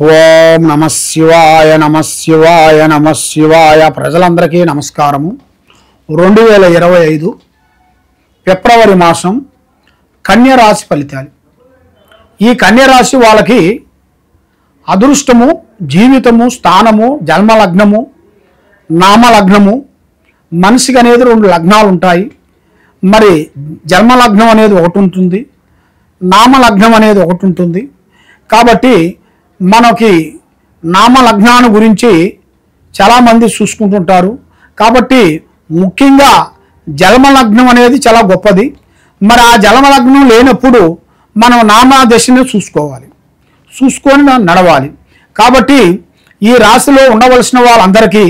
ఓం నమ శివాయ నమ శివాయ నమ శివాయ. ప్రజలందరికీ నమస్కారము. 2025 ఫిబ్రవరి మాసం కన్యరాశి ఫలితాలు. ఈ కన్యరాశి వాళ్ళకి అదృష్టము, జీవితము, స్థానము, జన్మలగ్నము, నామలగ్నము, మనిషికి అనేది 2 లగ్నాలు ఉంటాయి. మరి జన్మలగ్నం అనేది ఒకటి ఉంటుంది, నామలగ్నం అనేది ఒకటి ఉంటుంది. కాబట్టి మనకి నామలగ్నాన్ని గురించి చాలామంది చూసుకుంటుంటారు. కాబట్టి ముఖ్యంగా జన్మలగ్నం అనేది చాలా గొప్పది. మరి ఆ జన్మలగ్నం లేనప్పుడు మనం నామదశని చూసుకొని నడవాలి. కాబట్టి ఈ రాశిలో ఉండవలసిన వాళ్ళందరికీ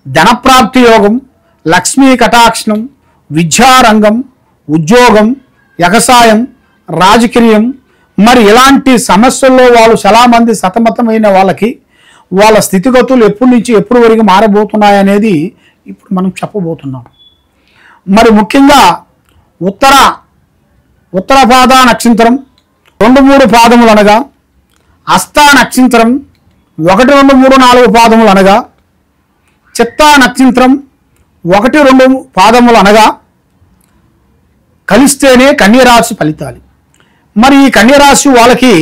ధనప్రాప్తి యోగం, లక్ష్మీ కటాక్షణం, విద్యారంగం, ఉద్యోగం, వ్యవసాయం, రాజకీయం, మరి ఇలాంటి సమస్యల్లో వాళ్ళు చాలామంది సతమతమైన వాళ్ళకి వాళ్ళ స్థితిగతులు ఎప్పటి నుంచి ఎప్పటి వరకు మారబోతున్నాయనేది ఇప్పుడు మనం చెప్పబోతున్నాం. మరి ముఖ్యంగా ఉత్తర పాద నక్షత్రం 2-3 పాదములు అనగా, హస్త నక్షత్రం 1-2-3-4 పాదములు అనగా, చిత్తా నక్షత్రం 1-2 పాదములు అనగా కలిస్తేనే కన్యరాశి ఫలితాలు. మరి ఈ కన్యరాశి వాళ్ళకి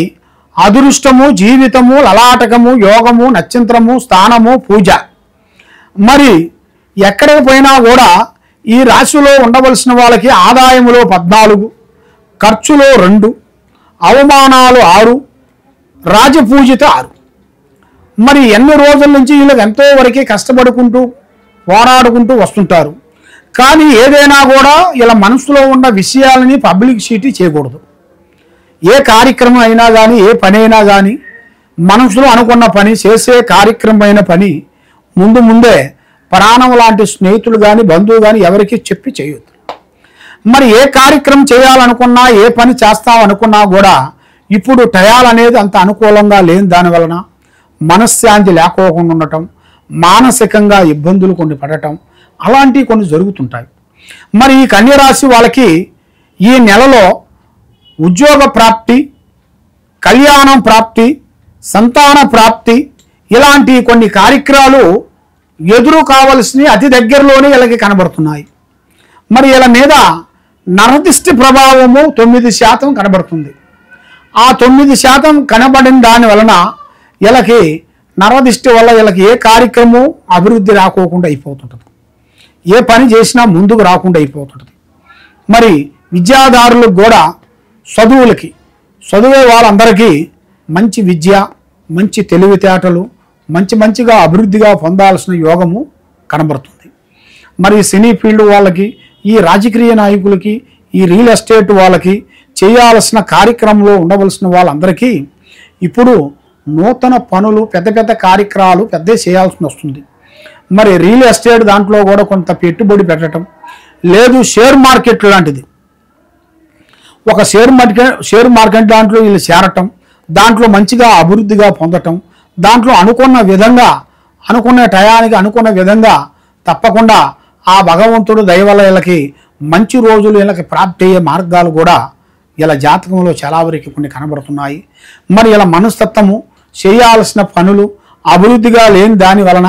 అదృష్టము, జీవితము, లలాటకము, యోగము, నక్షత్రము, స్థానము, పూజ. మరి ఎక్కడికి పోయినా కూడా ఈ రాశిలో ఉండవలసిన వాళ్ళకి ఆదాయములో 14, ఖర్చులో 2, అవమానాలు 6, రాజపూజిత 6. మరి ఎన్ని రోజుల నుంచి వీళ్ళకి ఎంతో వరకు కష్టపడుకుంటూ పోరాడుకుంటూ వస్తుంటారు. కానీ ఏదైనా కూడా ఇలా మనసులో ఉన్న విషయాలని పబ్లిసిటీ చేయకూడదు. ఏ కార్యక్రమం అయినా కానీ, ఏ పని అయినా కానీ, మనసులో అనుకున్న పని, చేసే కార్యక్రమమైన పని ముందే ప్రాణం లాంటి స్నేహితులు కానీ, బంధువు కానీ ఎవరికి చెప్పి చేయొద్దు. మరి ఏ కార్యక్రమం చేయాలనుకున్నా, ఏ పని చేస్తామనుకున్నా కూడా ఇప్పుడు టయాలనేది అంత అనుకూలంగా లేని దానివలన మనశ్శాంతి లేకోకుండా ఉండటం, మానసికంగా ఇబ్బందులు కొన్ని పడటం, అలాంటివి కొన్ని జరుగుతుంటాయి. మరి ఈ కన్యరాశి వాళ్ళకి ఈ నెలలో ఉద్యోగ ప్రాప్తి, కళ్యాణం ప్రాప్తి, సంతాన ప్రాప్తి, ఇలాంటి కొన్ని కార్యక్రమాలు ఎదురు కావలసినవి అతి దగ్గరలోనే వీళ్ళకి కనబడుతున్నాయి. మరి వీళ్ళ మీద నరదిష్టి ప్రభావము 9% కనబడుతుంది. ఆ 9% కనబడిన దాని వలన వీళ్ళకి నరదిష్టి వల్ల వీళ్ళకి ఏ కార్యక్రమం అభివృద్ధి రాకోకుండా అయిపోతుంటుంది, ఏ పని చేసినా ముందుకు రాకుండా అయిపోతుంటుంది. మరి విద్యాదారులకు కూడా చదువే వాళ్ళందరికీ మంచి విద్య, మంచి తెలివితేటలు, మంచిగా అభివృద్ధిగా పొందాల్సిన యోగము కనబడుతుంది. మరి సినీ ఫీల్డ్ వాళ్ళకి, ఈ రాజకీయ నాయకులకి, ఈ రియల్ ఎస్టేట్ వాళ్ళకి చేయాల్సిన కార్యక్రమంలో ఉండవలసిన వాళ్ళందరికీ ఇప్పుడు నూతన పనులు, పెద్ద కార్యక్రమాలు చేయాల్సి వస్తుంది. మరి రియల్ ఎస్టేట్ దాంట్లో కూడా కొంత పెట్టుబడి పెట్టడం, లేదు షేర్ మార్కెట్ లాంటిది, ఒక షేర్ మార్కెట్ దాంట్లో వీళ్ళు చేరటం, దాంట్లో మంచిగా అభివృద్ధిగా పొందటం, దాంట్లో అనుకున్న టయానికి అనుకున్న విధంగా తప్పకుండా ఆ భగవంతుడు దయ వల్ల వీళ్ళకి మంచి రోజులు వీళ్ళకి ప్రాప్తి అయ్యే మార్గాలు కూడా ఇలా జాతకంలో చాలా వరకు కొన్ని కనబడుతున్నాయి. మరి ఇలా మనస్తత్వము, చేయాల్సిన పనులు అభివృద్ధిగా లేని దాని వలన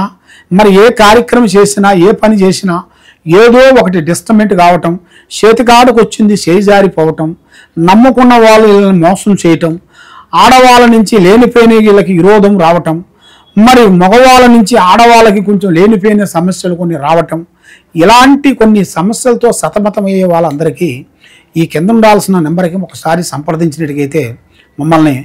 మరి ఏ కార్యక్రమం చేసినా, ఏ పని చేసినా ఏదో ఒకటి డిస్టర్బెంట్ కావటం, చేతికాడకు వచ్చింది చేజారిపోవటం, నమ్ముకున్న వాళ్ళు వీళ్ళని మోసం చేయటం, ఆడవాళ్ళ నుంచి లేనిపోయిన వీళ్ళకి విరోధం రావటం, మరి మగవాళ్ళ నుంచి ఆడవాళ్ళకి కొంచెం లేనిపోయిన సమస్యలు కొన్ని రావటం, ఇలాంటి కొన్ని సమస్యలతో సతమతమయ్యే వాళ్ళందరికీ ఈ కింద ఉండాల్సిన నెంబర్కి ఒకసారి సంప్రదించినట్టుగైతే మమ్మల్ని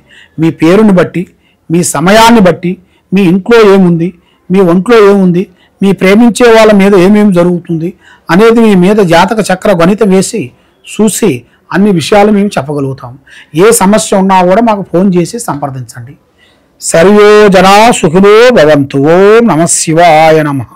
మీ పేరుని బట్టి, మీ సమయాన్ని బట్టి, మీ ఇంట్లో ఏముంది, మీ ఒంట్లో ఏముంది, మీ ప్రేమించే వాళ్ళ మీద ఏమేమి జరుగుతుంది అనేది మీ మీద జాతక చక్ర గణితం వేసి చూసి అన్ని విషయాలు మేము చెప్పగలుగుతాం. ఏ సమస్య ఉన్నా కూడా మాకు ఫోన్ చేసి సంప్రదించండి. సర్వే జనా సుఖినో భవంతు. ఓం నమ శివాయ నమః.